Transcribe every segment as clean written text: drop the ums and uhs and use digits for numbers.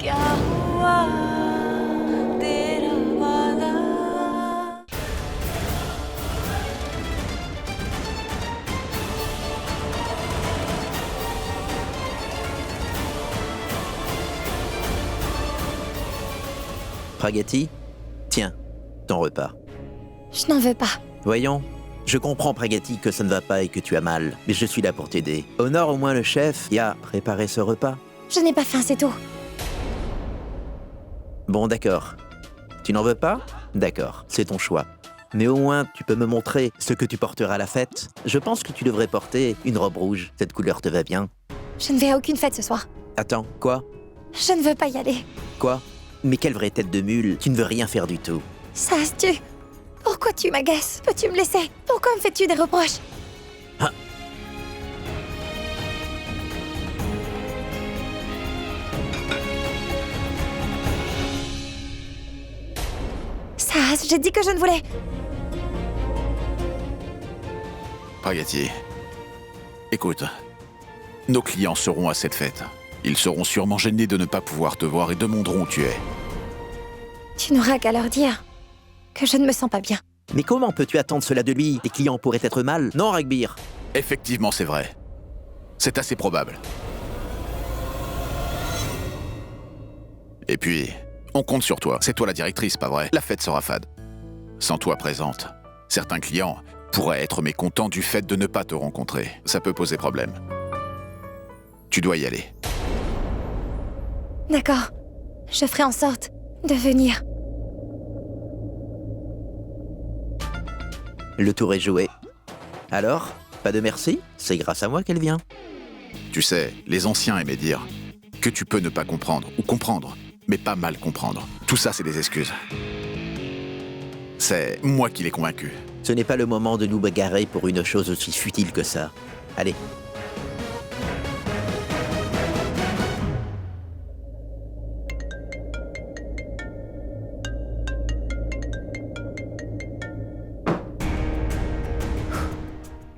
क्या हुआ तेरा वादा Pragati, tiens, ton repas. Je n'en veux pas. Voyons, je comprends, Pragati, que ça ne va pas et que tu as mal, mais je suis là pour t'aider. Honore au moins le chef qui a préparé ce repas. Je n'ai pas faim, c'est tout. Bon, d'accord. Tu n'en veux pas? D'accord, c'est ton choix. Mais au moins, tu peux me montrer ce que tu porteras à la fête. Je pense que tu devrais porter une robe rouge. Cette couleur te va bien. Je ne vais à aucune fête ce soir. Attends, quoi? Je ne veux pas y aller. Quoi? Mais quelle vraie tête de mule, tu ne veux rien faire du tout. Sas-tu? Pourquoi tu m'agaces? Peux-tu me laisser? Pourquoi me fais-tu des reproches? Ah. Sas, j'ai dit que je ne voulais... Pragati, écoute, nos clients seront à cette fête. Ils seront sûrement gênés de ne pas pouvoir te voir et demanderont où tu es. Tu n'auras qu'à leur dire que je ne me sens pas bien. Mais comment peux-tu attendre cela de lui? Tes clients pourraient être mal, non, Ragbir? Effectivement, c'est vrai. C'est assez probable. Et puis, on compte sur toi. C'est toi la directrice, pas vrai? La fête sera fade. Sans toi présente, certains clients pourraient être mécontents du fait de ne pas te rencontrer. Ça peut poser problème. Tu dois y aller. D'accord. Je ferai en sorte de venir. Le tour est joué. Alors, pas de merci? C'est grâce à moi qu'elle vient. Tu sais, les anciens aimaient dire que tu peux ne pas comprendre ou comprendre, mais pas mal comprendre. Tout ça, c'est des excuses. C'est moi qui l'ai convaincu. Ce n'est pas le moment de nous bagarrer pour une chose aussi futile que ça. Allez.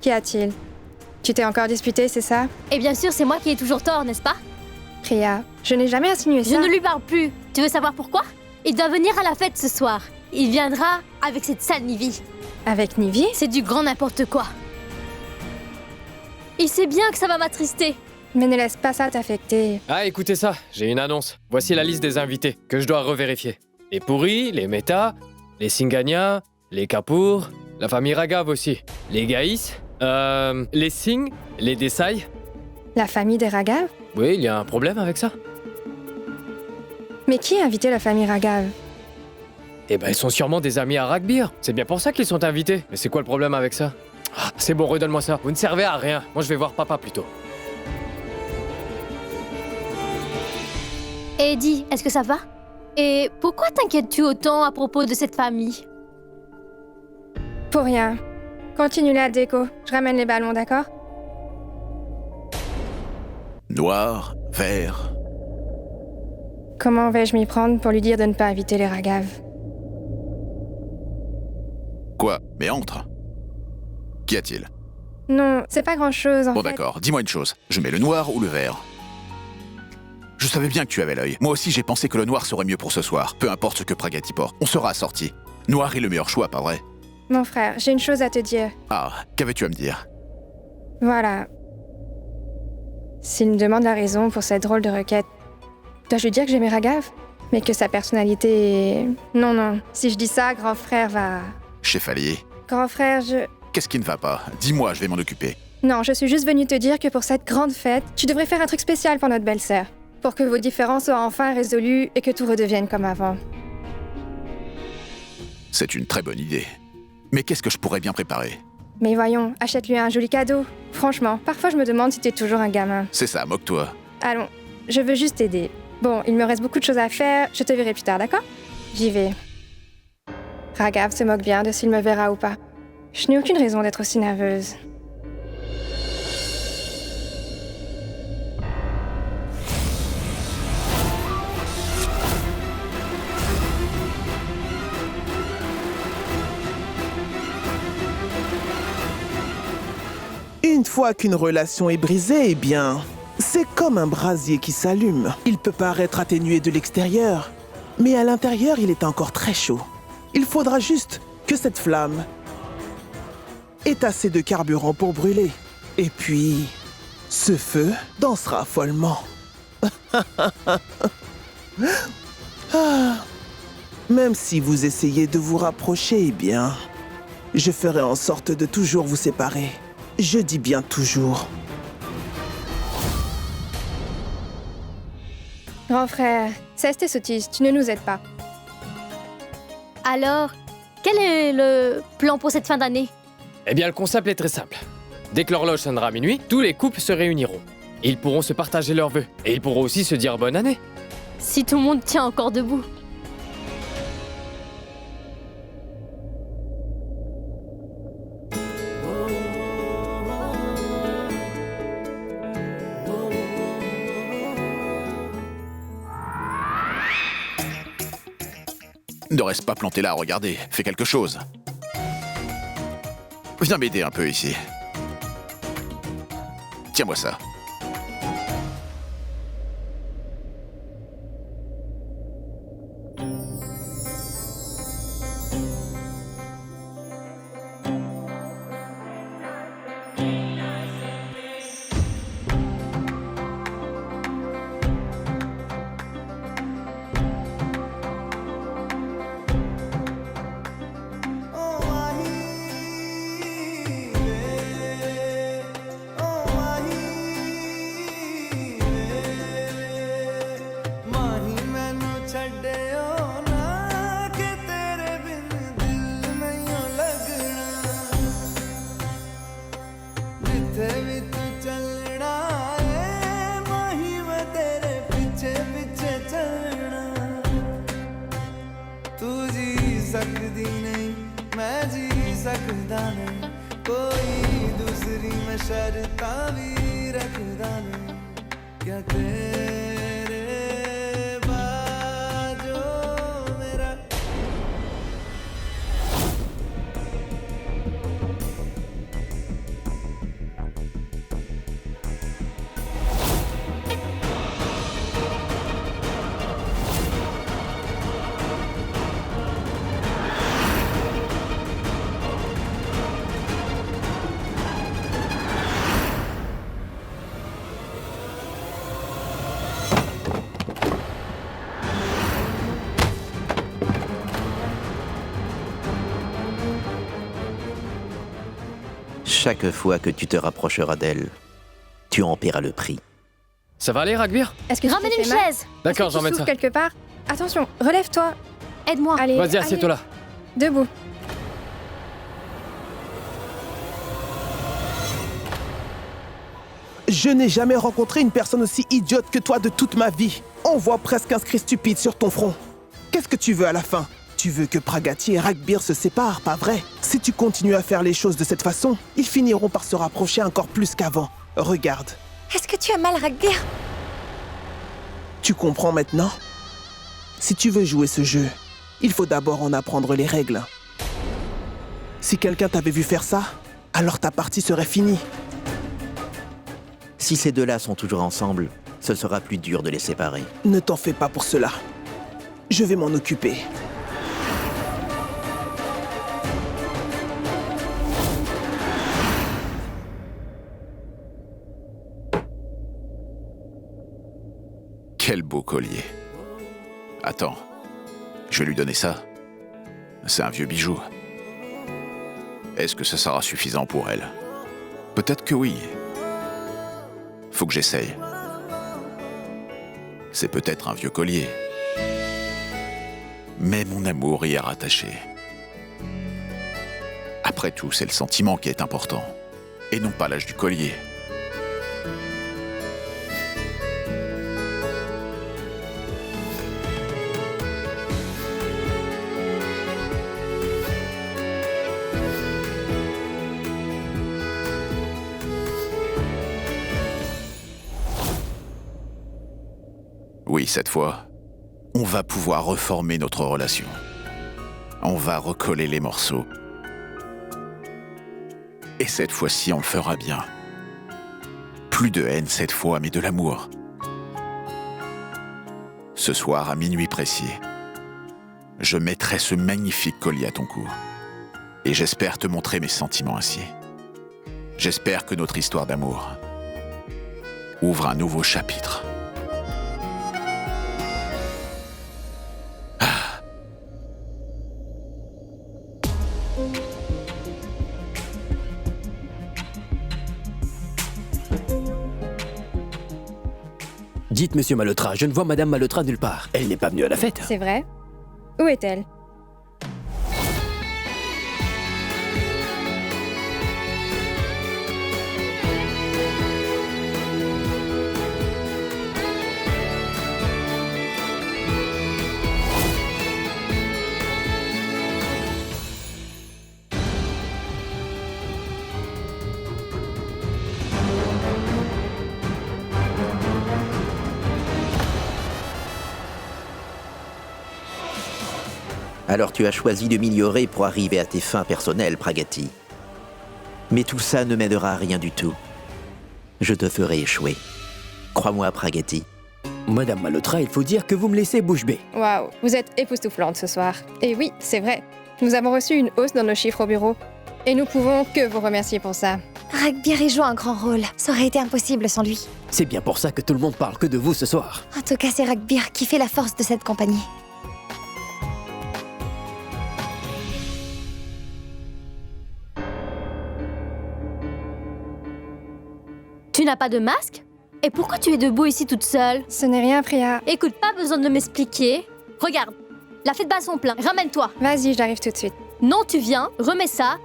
Qu'y a-t-il? Tu t'es encore disputé, c'est ça? Et bien sûr, c'est moi qui ai toujours tort, n'est-ce pas? Priya, je n'ai jamais insinué Je ça. ne lui parle plus. Tu veux savoir pourquoi? Il doit venir à la fête ce soir. Il viendra avec cette sale Nivi. Avec Nivi? C'est du grand n'importe quoi. Il sait bien que ça va m'attrister. Mais ne laisse pas ça t'affecter. Ah, écoutez ça, j'ai une annonce. Voici la liste des invités que je dois revérifier. Les Pourris, les Mehta, les Singhania, les Kapoor, la famille Raghav aussi, les Gaïs, les Singh, les Desai. La famille des Raghav? Oui, il y a un problème avec ça? Mais qui a invité la famille Raghav? Eh ben, ils sont sûrement des amis à Ragbir. C'est bien pour ça qu'ils sont invités. Mais c'est quoi le problème avec ça? Ah, c'est bon, redonne-moi ça. Vous ne servez à rien. Moi, je vais voir papa plutôt. Et dis, est-ce que ça va? Et pourquoi t'inquiètes-tu autant à propos de cette famille? Pour rien. Continue la déco. Je ramène les ballons, d'accord? Noir, vert. Comment vais-je m'y prendre pour lui dire de ne pas inviter les Raghav? Quoi? Mais entre. Qu'y a-t-il? Non, c'est pas grand-chose, en Bon fait. d'accord, dis-moi une chose. Je mets le noir ou le vert? Je savais bien que tu avais l'œil. Moi aussi, j'ai pensé que le noir serait mieux pour ce soir. Peu importe ce que Pragati porte, on sera assortis. Noir est le meilleur choix, pas vrai? Mon frère, j'ai une chose à te dire. Ah, qu'avais-tu à me dire? Voilà. S'il me demande la raison pour cette drôle de requête, dois-je lui dire que j'aime Raghav? Mais que sa personnalité est... Non, non. Si je dis ça, grand frère va... Chevalier, Grand frère, je... qu'est-ce qui ne va pas? Dis-moi, je vais m'en occuper. Non, je suis juste venue te dire que pour cette grande fête, tu devrais faire un truc spécial pour notre belle-sœur. Pour que vos différends soient enfin résolus et que tout redevienne comme avant. C'est une très bonne idée. Mais qu'est-ce que je pourrais bien préparer? Mais voyons, achète-lui un joli cadeau. Franchement, parfois je me demande si t'es toujours un gamin. C'est ça, moque-toi. Allons, je veux juste t'aider. Bon, il me reste beaucoup de choses à faire, je te verrai plus tard, d'accord? J'y vais. Raghav se moque bien de s'il me verra ou pas. Je n'ai aucune raison d'être aussi nerveuse. Une fois qu'une relation est brisée, eh bien, C'est comme un brasier qui s'allume. Il peut paraître atténué de l'extérieur, mais à l'intérieur, il est encore très chaud. Il faudra juste que cette flamme ait assez de carburant pour brûler. Et puis, ce feu dansera follement. Ah. Même si vous essayez de vous rapprocher, eh bien, je ferai en sorte de toujours vous séparer. Je dis bien toujours. Grand frère, cesse tes sottises, tu ne nous aides pas. Alors, quel est le plan pour cette fin d'année? Eh bien, le concept est très simple. Dès que l'horloge sonnera à minuit, tous les couples se réuniront. Ils pourront se partager leurs vœux. Et ils pourront aussi se dire bonne année. Si tout le monde tient encore debout. Ne reste pas planté là à regarder. Fais quelque chose. Viens m'aider un peu ici. Tiens-moi ça. सकदी नहीं मैं जी सकदा नहीं कोई दूसरी मैं शर्ता भी रखदा नहीं क्या तेरे बाजो मेरा Chaque fois que tu te rapprocheras d'elle, tu en paieras le prix. Ça va aller, Ragbir? Est-ce que tu Ramène t'es une fait mal? chaise. D'accord, Est-ce que tu j'emmène ça. souffres quelque part. Attention, relève-toi. Aide-moi. Allez, Vas-y, allez. assieds-toi là. Debout. Je n'ai jamais rencontré une personne aussi idiote que toi de toute ma vie. On voit presque inscrit stupide sur ton front. Qu'est-ce que tu veux à la fin? Tu veux que Pragati et Ragbir se séparent, pas vrai? Si tu continues à faire les choses de cette façon, ils finiront par se rapprocher encore plus qu'avant. Regarde. Est-ce que tu as mal, Ragbir? Tu comprends maintenant? Si tu veux jouer ce jeu, il faut d'abord en apprendre les règles. Si quelqu'un t'avait vu faire ça, alors ta partie serait finie. Si ces deux-là sont toujours ensemble, ce sera plus dur de les séparer. Ne t'en fais pas pour cela. Je vais m'en occuper. Quel beau collier. Attends, je vais lui donner ça. C'est un vieux bijou. Est-ce que ce sera suffisant pour elle? Peut-être que oui. Faut que j'essaye. C'est peut-être un vieux collier. Mais mon amour y est rattaché. Après tout, c'est le sentiment qui est important, et non pas l'âge du collier. Oui, cette fois, on va pouvoir reformer notre relation. On va recoller les morceaux. Et cette fois-ci, on le fera bien. Plus de haine cette fois, mais de l'amour. Ce soir, à minuit précis, je mettrai ce magnifique collier à ton cou. Et j'espère te montrer mes sentiments ainsi. J'espère que notre histoire d'amour ouvre un nouveau chapitre. Dites, monsieur Malhotra, je ne vois madame Malhotra nulle part. Elle n'est pas venue à la fête. C'est vrai? Où est-elle? Alors tu as choisi de m'ignorer pour arriver à tes fins personnelles, Pragati. Mais tout ça ne m'aidera à rien du tout. Je te ferai échouer. Crois-moi, Pragati. Madame Malhotra, il faut dire que vous me laissez bouche bée. Waouh, vous êtes époustouflante ce soir. Et oui, c'est vrai. Nous avons reçu une hausse dans nos chiffres au bureau. Et nous pouvons que vous remercier pour ça. Ragbir y joue un grand rôle. Ça aurait été impossible sans lui. C'est bien pour ça que tout le monde parle que de vous ce soir. En tout cas, c'est Ragbir qui fait la force de cette compagnie. Tu n'as pas de masque? Et pourquoi tu es debout ici toute seule? Ce n'est rien, Priya. Écoute, pas besoin de m'expliquer. Regarde, la fête bat son plein. Ramène-toi. Vas-y, j'arrive tout de suite. Non, tu viens, remets ça.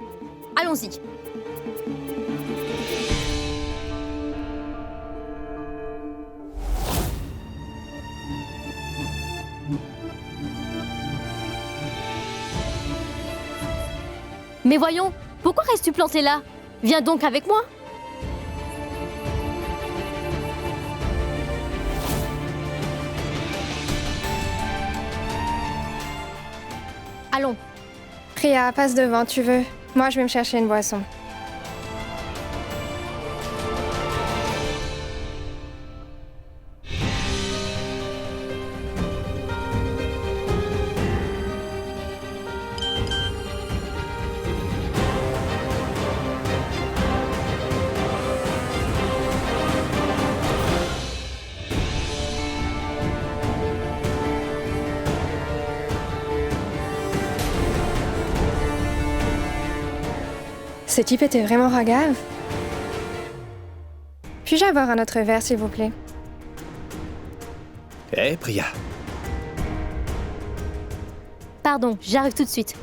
Allons-y. Mais voyons, pourquoi restes-tu planté là? Viens donc avec moi. Allons. Priya, passe devant, tu veux. Moi, je vais me chercher une boisson. Ce type était vraiment Raghav? Puis-je avoir un autre verre, s'il vous plaît? Hé, Priya. Pardon, j'arrive tout de suite.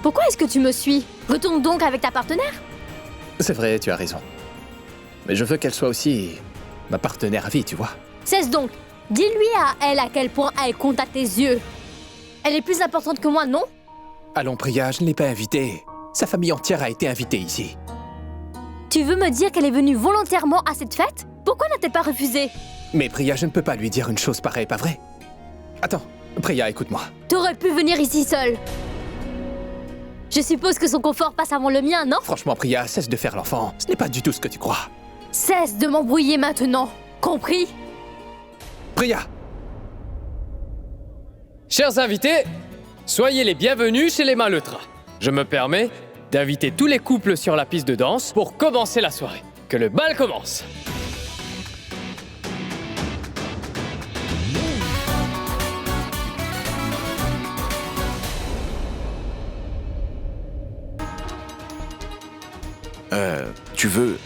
Pourquoi est-ce que tu me suis? Retourne donc avec ta partenaire. C'est vrai, tu as raison. Mais je veux qu'elle soit aussi ma partenaire à vie, tu vois. Cesse donc. Dis-lui à elle à quel point elle compte à tes yeux. Elle est plus importante que moi, non? Allons, Priya, je ne l'ai pas invitée. Sa famille entière a été invitée ici. Tu veux me dire qu'elle est venue volontairement à cette fête? Pourquoi n'a-t-elle pas refusé? Mais Priya, je ne peux pas lui dire une chose pareille, pas vrai? Attends, Priya, écoute-moi. T'aurais pu venir ici seule. Je suppose que son confort passe avant le mien, non? Franchement, Priya, cesse de faire l'enfant. Ce n'est pas du tout ce que tu crois. Cesse de m'embrouiller maintenant. Compris? Priya! Chers invités, soyez les bienvenus chez les Malhotra. Je me permets d'inviter tous les couples sur la piste de danse pour commencer la soirée. Que le bal commence! Tu veux...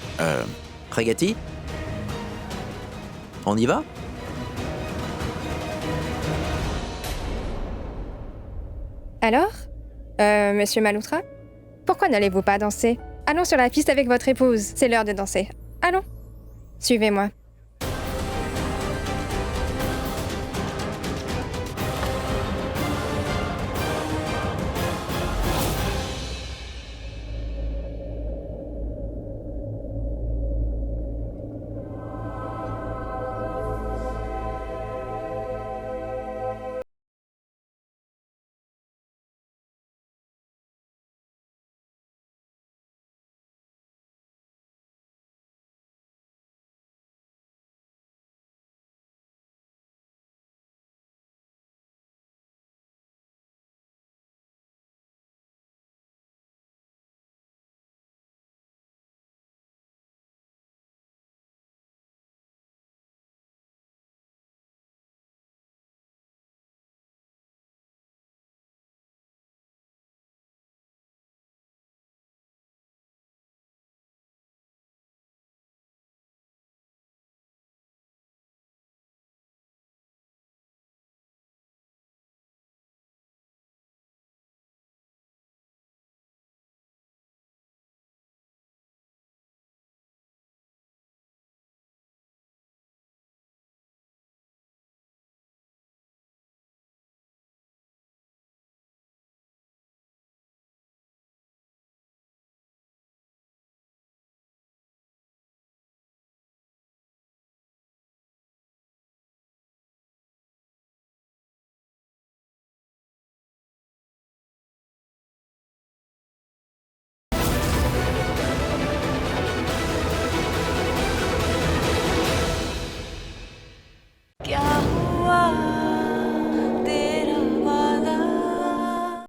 Pragati? On y va? Alors? Monsieur Malhotra? Pourquoi n'allez-vous pas danser? Allons sur la piste avec votre épouse. C'est l'heure de danser. Allons. Suivez-moi.